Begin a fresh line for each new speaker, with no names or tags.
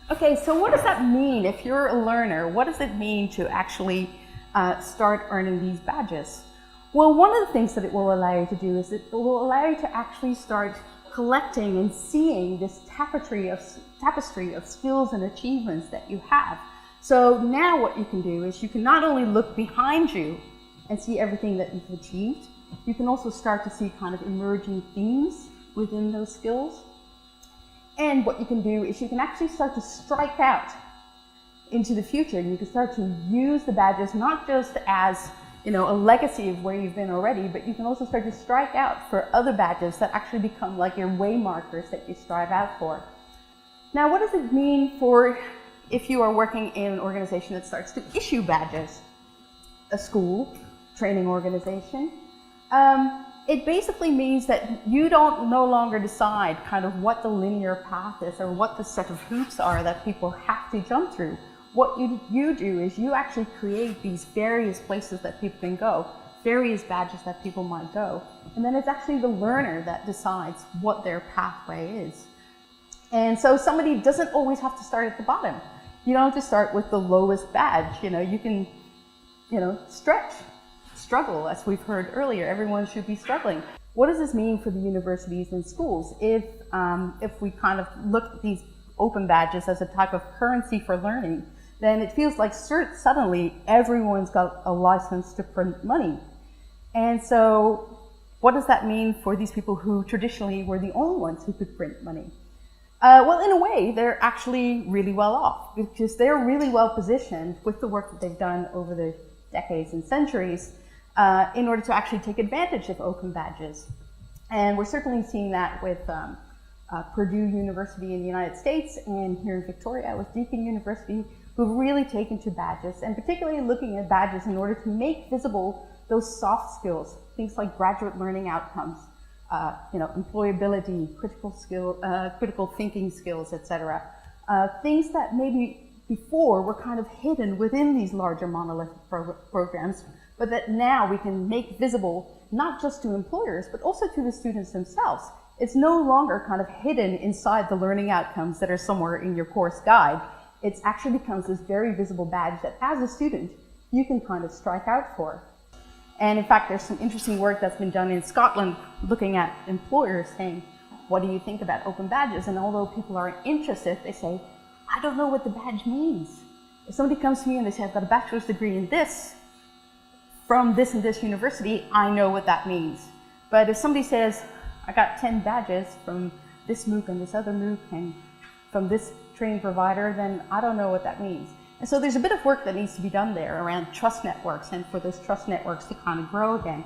Okay, so what does that mean if you're a learner? What does it mean to actually start earning these badges? Well, one of the things that it will allow you to do is it will allow you to actually start collecting and seeing this tapestry of skills and achievements that you have. So now what you can do is you can not only look behind you and see everything that you've achieved, you can also start to see kind of emerging themes within those skills. And what you can do is you can actually start to strike out into the future. You can start to use the badges not just as a legacy of where you've been already, but you can also start to strike out for other badges that actually become like your way markers that you strive out for. Now, what does it mean for if you are working in an organization that starts to issue badges? A school, training organization. It basically means that you don't no longer decide kind of what the linear path is or what the set of hoops are that people have to jump through. What you do is you actually create these various places that people can go, various badges that people might go. And then it's actually the learner that decides what their pathway is. And so somebody doesn't always have to start at the bottom. You don't have to start with the lowest badge. You can, stretch. Struggle, as we've heard earlier. Everyone should be struggling. What does this mean for the universities and schools? If we kind of look at these open badges as a type of currency for learning, then it feels like suddenly everyone's got a license to print money. And so what does that mean for these people who traditionally were the only ones who could print money? Well, in a way, they're actually really well off because they're really well positioned with the work that they've done over the decades and centuries in order to actually take advantage of open badges. And we're certainly seeing that with Purdue University in the United States and here in Victoria with Deakin University, who've really taken to badges and particularly looking at badges in order to make visible those soft skills, things like graduate learning outcomes, employability, critical thinking skills, etc. Things that maybe before were kind of hidden within these larger monolithic programs, but that now we can make visible not just to employers, but also to the students themselves. It's no longer kind of hidden inside the learning outcomes that are somewhere in your course guide. It actually becomes this very visible badge that as a student, you can kind of strike out for. And in fact, there's some interesting work that's been done in Scotland looking at employers saying, what do you think about open badges? And although people are interested, they say, I don't know what the badge means. If somebody comes to me and they say, I've got a bachelor's degree in this, from this and this university, I know what that means. But if somebody says, I got 10 badges from this MOOC and this other MOOC and from this training provider, then I don't know what that means. And so there's a bit of work that needs to be done there around trust networks and for those trust networks to kind of grow again.